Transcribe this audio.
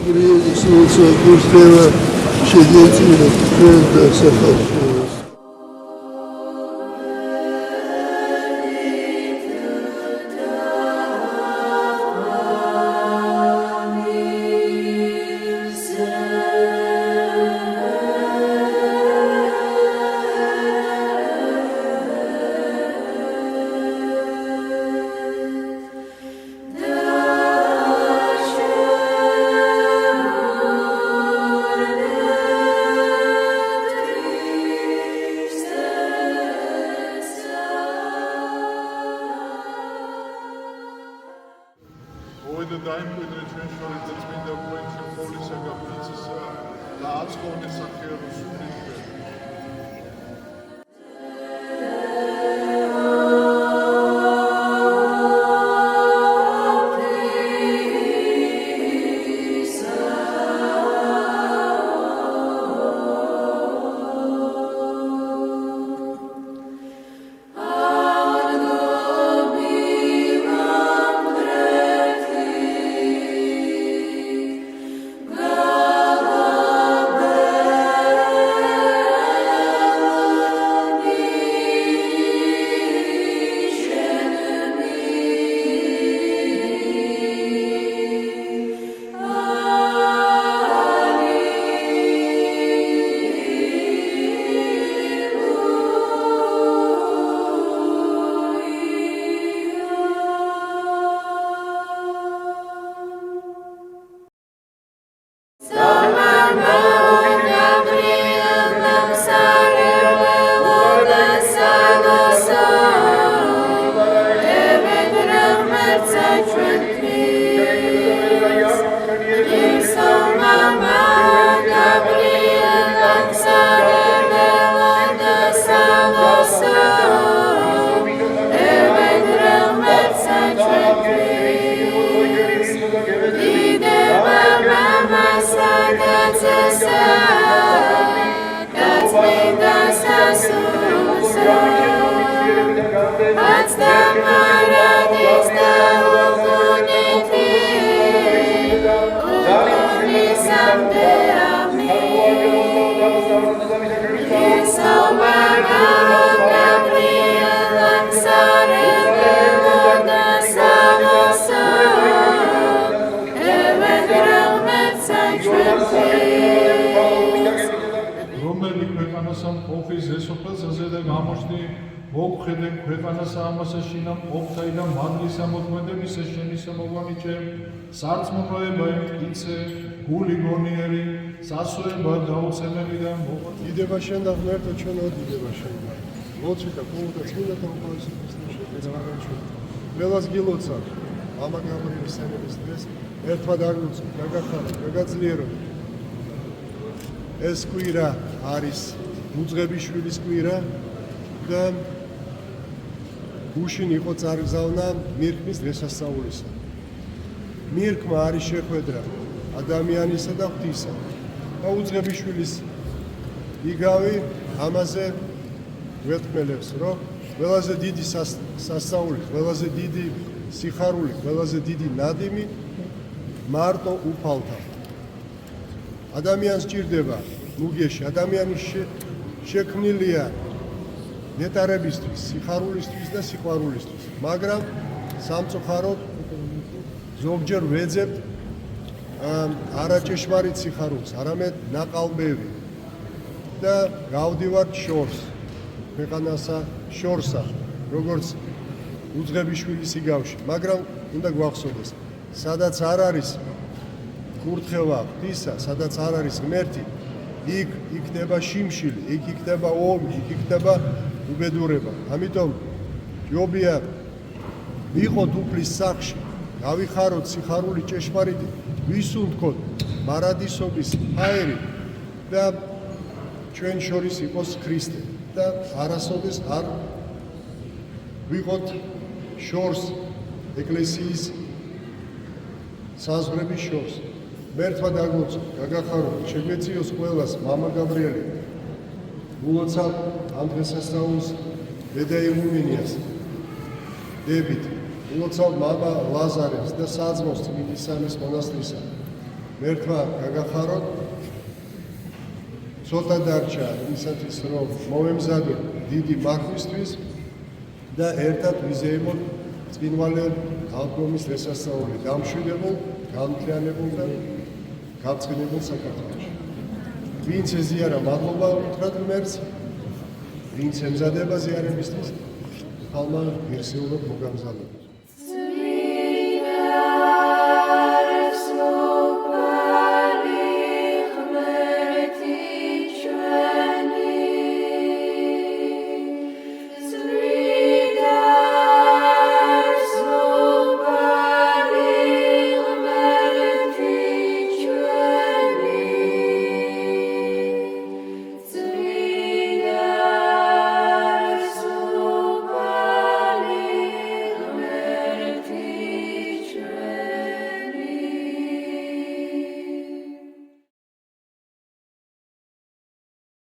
Gabriel Sousa gostava scegliere prenda Safaforos. და დაიმკვიდრე ჩვენ შორის და წმინდა პოეტი პოლისა გაფიცისა და აწყობდნენ სახეობის სულით. მოგხედე ქვეყანას ამასა შინა მყოფთაი და მადლისა მოქმედებისა შენი სამოგონიჭე სარწმუნოება იმტკიცე გული გონიერი სასოება დაუცემელი და დიდება შენ და ღმერთო ჩვენო დიდება შენ მოწვიდა გულთა წმინდა და მყავს შეგეძაღაჩვენ ყველას გილოცა მამა გაბრიელის სენების დღეს ერთად აგლოცო გაგახარა გაგაძლიერო ეს კვირა არის უძღებიშვილის კვირა და გუშინ იყო წარგზავნა მირქმის დღესასწაულისა. მირქმა არის შეხვედრა ადამიანისა და ღვთისა. და უძღებიშვილის იგავი ამაზე ვეთქმელებს, რომ ყველაზე დიდი სასწაული, ყველაზე დიდი სიხარული, ყველაზე დიდი ნადიმი მარტო უფალთა. ადამიანს ჭირდება მუგეში, ადამიანი შექმნილია ნეტარებისთვის, სიხარულისთვის და სიყვარულისთვის, მაგრამ სამწუხაროდ ზოგჯერ ვეძებთ არაჭეშმარიტ სიხარულს, არამედ ნაყალბევი და გავდივართ შორს, ქვეყანასა შორსა, როგორც უძღებიშვილის იგავში, მაგრამ უნდა გვახსოვდეს, სადაც არ არის კურთხევა ღვთისა, სადაც არ არის ღმერთი, იქ იქნება შიმშილი, იქ იქნება ომი, იქ იქნება უბედურება. ამიტომ ჯობია ვიყოთ უფლის სახში, გავიხაროთ სიხარული ჭეშმარიტი, ვისუნთქოთ მარადისობის ჰაერი და ჩვენ შორის იყოს ქრისტე და არასოდეს არ ვიყოთ შორს ეკლესიის საზღვრების შორს. მერთვა დაგლოცო, გაგახაროთ, შეგვეციოს ყველას მამა გაბრიელი. გულოცავ ამ დღესასწაულს დედა ილუმინიას დებით. გულოცავ მამა ლაზარეს და საძმოს წმინდისამის მონასტრისა. მერთმა გაგახაროთ ცოტა დარჩა ისეთის რომ მოვემზადოთ დიდი მართვისთვის და ერთად ვიზეიმოთ წინვალე ალბომის დღესასწაული დამშვიდებულ, განმთლიანებულ და გაწყინებულ საქართველოში. ვინც ეზიარა მადლობა უთხრათ ღმერთს, ვინც ემზადება ზიარებისთვის, ხალმა ღირსეულად მოგამზადება.